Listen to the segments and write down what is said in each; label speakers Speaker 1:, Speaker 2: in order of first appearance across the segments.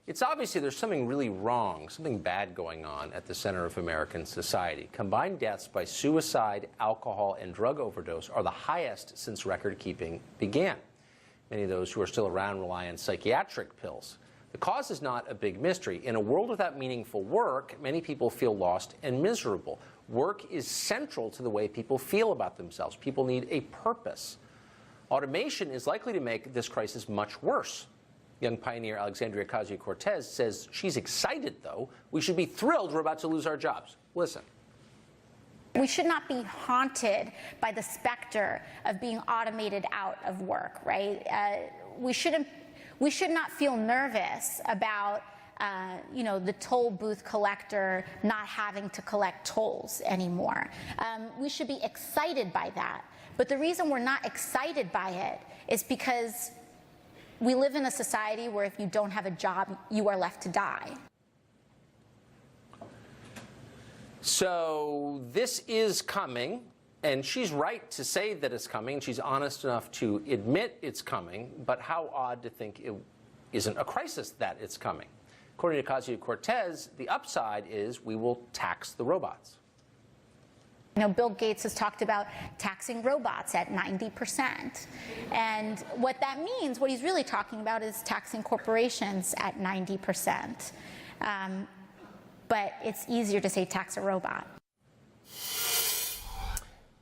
Speaker 1: It's obviously there's something really wrong, something bad going on at the center of American society. Combined deaths by suicide, alcohol, and drug overdose are the highest since record-keeping began. Many of those who are still around rely on psychiatric pills. The cause is not a big mystery. In a world without meaningful work, many people feel lost and miserable. Work is central to the way people feel about themselves. People need a purpose. Automation is likely to make this crisis much worse. Young pioneer Alexandria Ocasio-Cortez says she's excited, though. We should be thrilled we're about to lose our jobs. Listen.
Speaker 2: We should not be haunted by the specter of being automated out of work, right? We should not feel nervous about the toll booth collector not having to collect tolls anymore. We should be excited by that. But the reason we're not excited by it is because we live in a society where if you don't have a job, you are left to die.
Speaker 1: So this is coming, and she's right to say that it's coming. She's honest enough to admit it's coming, but how odd to think it isn't a crisis that it's coming. According to Ocasio-Cortez, the upside is we will tax the robots.
Speaker 2: Bill Gates has talked about taxing robots at 90%. And what that means, what he's really talking about is taxing corporations at 90%. But it's easier to say tax a robot.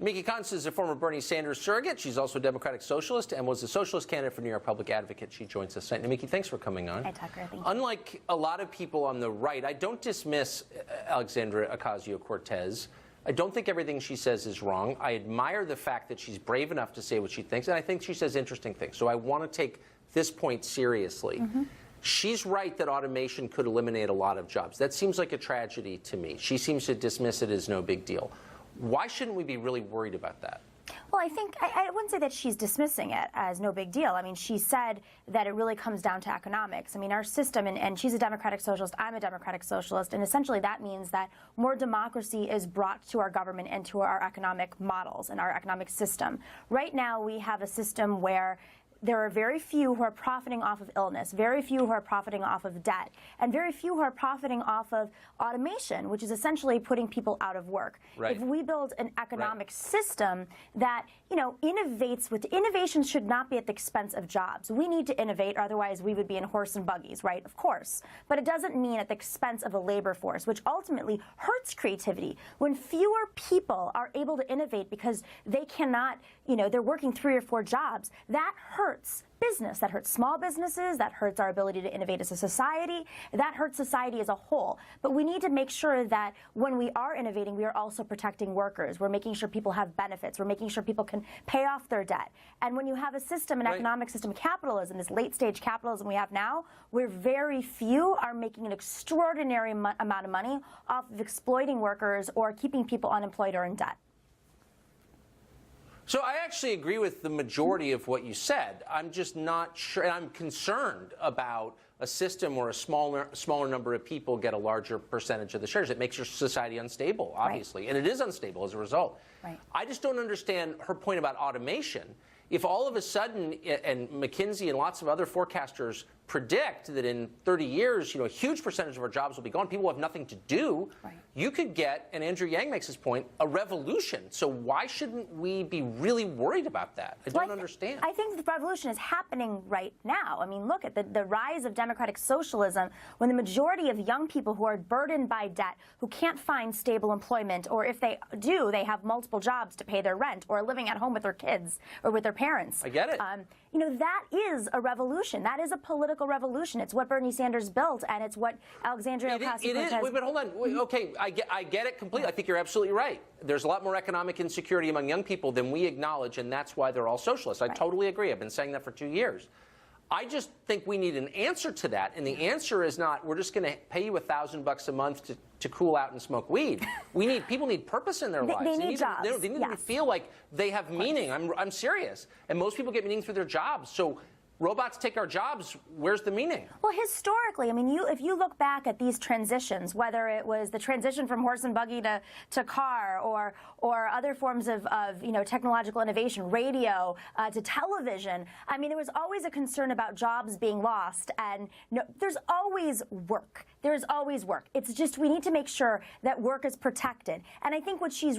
Speaker 1: Mickey Constance is a former Bernie Sanders surrogate. She's also a Democratic socialist and was a socialist candidate for New York Public Advocate. She joins us tonight. Now, Mickey, thanks for coming on.
Speaker 3: Hi, Tucker. Thank you.
Speaker 1: Unlike a lot of people on the right, I don't dismiss Alexandria Ocasio-Cortez. I don't think everything she says is wrong. I admire the fact that she's brave enough to say what she thinks, and I think she says interesting things. So I want to take this point seriously. She's right that automation could eliminate a lot of jobs. That seems like a tragedy to me. She seems to dismiss it as no big deal. Why shouldn't we be really worried about that?
Speaker 3: Well, I think I wouldn't say that she's dismissing it as no big deal. I mean, she said that it really comes down to economics. I mean, our system, and she's a Democratic socialist, I'm a Democratic socialist, and essentially that means that more democracy is brought to our government and to our economic models and our economic system. Right now, we have a system where there are very few who are profiting off of illness, very few who are profiting off of debt, and very few who are profiting off of automation, which is essentially putting people out of work.
Speaker 1: Right.
Speaker 3: If we build an economic system that, innovates with innovation should not be at the expense of jobs. We need to innovate, otherwise we would be in horse and buggies, right? Of course. But it doesn't mean at the expense of a labor force, which ultimately hurts creativity. When fewer people are able to innovate because they cannot, they're working 3 or 4 jobs, that hurts business. That hurts small businesses. That hurts our ability to innovate as a society. That hurts society as a whole. But we need to make sure that when we are innovating, we are also protecting workers. We're making sure people have benefits. We're making sure people can pay off their debt. And when you have a system, an economic system, capitalism, this late-stage capitalism we have now, where very few are making an extraordinary amount of money off of exploiting workers or keeping people unemployed or in debt.
Speaker 1: So I actually agree with the majority of what you said. I'm just not sure, and I'm concerned about a system where a smaller number of people get a larger percentage of the shares. It makes your society unstable, obviously, and it is unstable as a result.
Speaker 3: Right.
Speaker 1: I just don't understand her point about automation. If all of a sudden, and McKinsey and lots of other forecasters predict that in 30 years, a huge percentage of our jobs will be gone, people have nothing to do, you could get, and Andrew Yang makes this point, a revolution. So why shouldn't we be really worried about that? I don't understand.
Speaker 3: I think the revolution is happening right now. I mean, look at the rise of democratic socialism when the majority of young people who are burdened by debt, who can't find stable employment, or if they do, they have multiple jobs to pay their rent, or living at home with their kids or with their parents.
Speaker 1: I get it.
Speaker 3: That is a revolution. That is a political revolution. It's what Bernie Sanders built, and it's what Alexandria Ocasio-Cortez...
Speaker 1: It is. Wait, but hold on. Okay, I get it completely. I think you're absolutely right. There's a lot more economic insecurity among young people than we acknowledge, and that's why they're all socialists. I totally agree. I've been saying that for 2 years. I just think we need an answer to that, and the answer is not we're just going to pay you $1,000 a month to cool out and smoke weed. People need purpose in their lives.
Speaker 3: They need jobs.
Speaker 1: They need to feel like they have meaning. I'm serious, and most people get meaning through their jobs. So robots take our jobs, where's the meaning?
Speaker 3: Well, historically, I mean, if you look back at these transitions, whether it was the transition from horse and buggy to car, or other forms of technological innovation, radio to television, I mean, there was always a concern about jobs being lost, and there's always work. There's always work. It's just we need to make sure that work is protected. And I think what she's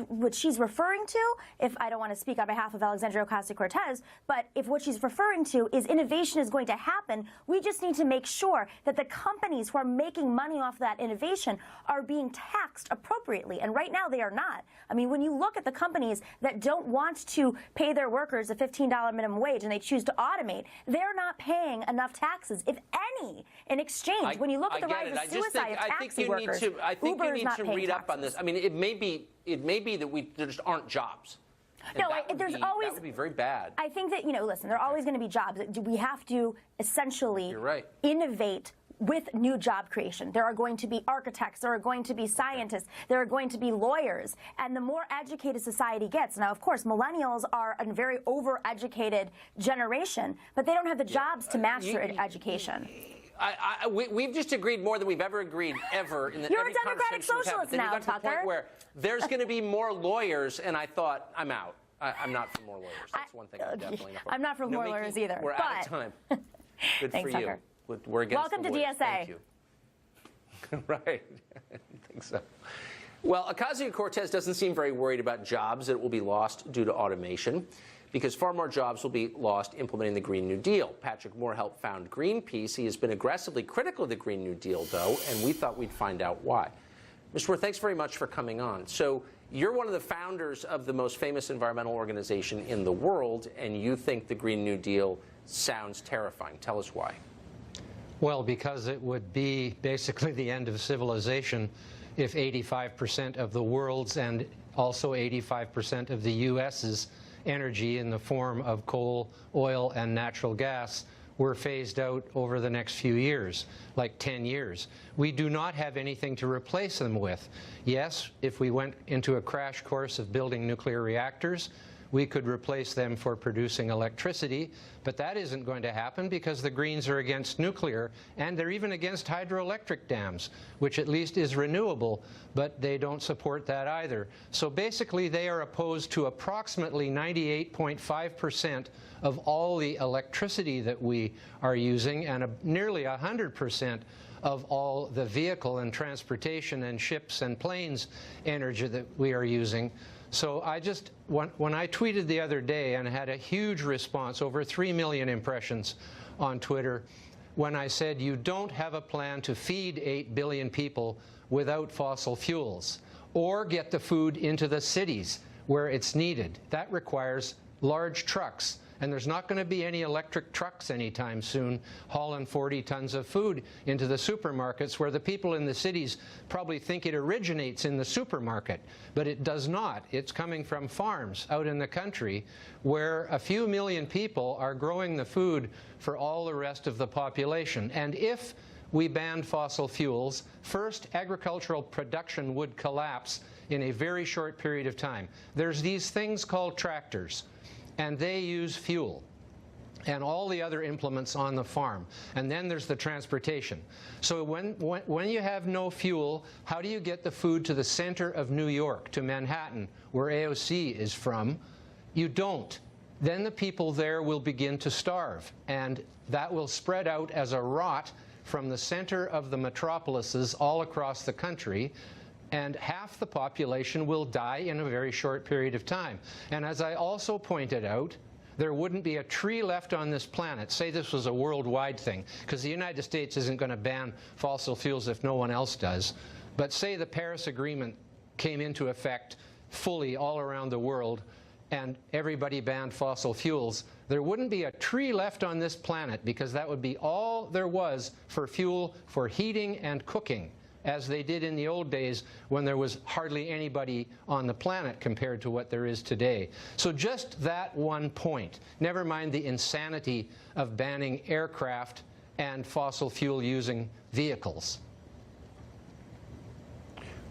Speaker 3: referring to, if I don't want to speak on behalf of Alexandria Ocasio-Cortez, but if what she's referring to is innovation is going to happen, we just need to make sure that the companies who are making money off that innovation are being taxed appropriately. And right now they are not. I mean, when you look at the companies that don't want to pay their workers a $15 minimum wage and they choose to automate, they're not paying enough taxes, if any, in exchange. When you look at the rise of suicide of taxi workers,
Speaker 1: I think you
Speaker 3: Uber is
Speaker 1: need
Speaker 3: not
Speaker 1: to
Speaker 3: paying
Speaker 1: read up on
Speaker 3: taxes.
Speaker 1: this. I mean, it may be that there just aren't jobs. And
Speaker 3: No,
Speaker 1: that would be very bad.
Speaker 3: I think that, listen, there are always going to be jobs. We have to essentially
Speaker 1: You're right.
Speaker 3: innovate with new job creation. There are going to be architects, there are going to be scientists, there are going to be lawyers. And the more educated society gets, now, of course, millennials are a very overeducated generation, but they don't have the jobs to match their education.
Speaker 1: We've just agreed more than we've ever agreed ever in the
Speaker 3: You're
Speaker 1: every
Speaker 3: a democratic
Speaker 1: conversation we've had.
Speaker 3: socialist
Speaker 1: But then
Speaker 3: now,
Speaker 1: you got to the
Speaker 3: Tucker.
Speaker 1: point where there's going to be more lawyers, and I thought, I'm out. I'm not for more lawyers. That's one thing I'm definitely not for.
Speaker 3: I'm not for more lawyers either.
Speaker 1: We're out of time. Good
Speaker 3: Thanks,
Speaker 1: for you.
Speaker 3: Tucker.
Speaker 1: We're against
Speaker 3: Welcome
Speaker 1: the
Speaker 3: to
Speaker 1: lawyers.
Speaker 3: DSA.
Speaker 1: Thank you. Right. I think so. Well, Ocasio-Cortez doesn't seem very worried about jobs that will be lost due to automation, because far more jobs will be lost implementing the Green New Deal. Patrick Moore helped found Greenpeace. He has been aggressively critical of the Green New Deal, though, and we thought we'd find out why. Mr. Moore, thanks very much for coming on. So you're one of the founders of the most famous environmental organization in the world, and you think the Green New Deal sounds terrifying. Tell us why.
Speaker 4: Well, because it would be basically the end of civilization if 85% of the world's and also 85% of the U.S.'s energy in the form of coal, oil, and natural gas were phased out over the next few years, like 10 years. We do not have anything to replace them with. Yes, if we went into a crash course of building nuclear reactors, we could replace them for producing electricity, but that isn't going to happen because the Greens are against nuclear, and they're even against hydroelectric dams, which at least is renewable, but they don't support that either. So basically they are opposed to approximately 98.5% of all the electricity that we are using, and nearly 100% of all the vehicle and transportation and ships and planes energy that we are using. So when I tweeted the other day and had a huge response, over 3 million impressions on Twitter, when I said you don't have a plan to feed 8 billion people without fossil fuels or get the food into the cities where it's needed. That requires large trucks. And there's not going to be any electric trucks anytime soon hauling 40 tons of food into the supermarkets, where the people in the cities probably think it originates in the supermarket. But it does not. It's coming from farms out in the country where a few million people are growing the food for all the rest of the population. And if we banned fossil fuels, first, agricultural production would collapse in a very short period of time. There's these things called tractors, and they use fuel and all the other implements on the farm. And then there's the transportation. So when you have no fuel, how do you get the food to the center of New York, to Manhattan, where AOC is from? You don't. Then the people there will begin to starve, and that will spread out as a rot from the center of the metropolises all across the country, and half the population will die in a very short period of time. And as I also pointed out, there wouldn't be a tree left on this planet. Say this was a worldwide thing, because the United States isn't going to ban fossil fuels if no one else does. But say the Paris Agreement came into effect fully all around the world, and everybody banned fossil fuels, there wouldn't be a tree left on this planet, because that would be all there was for fuel for heating and cooking, as they did in the old days when there was hardly anybody on the planet compared to what there is today. So just that one point, never mind the insanity of banning aircraft and fossil fuel using vehicles.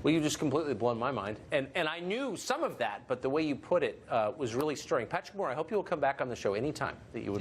Speaker 1: Well, you just completely blown my mind. And I knew some of that, but the way you put it was really stirring. Patrick Moore, I hope you will come back on the show anytime that you would.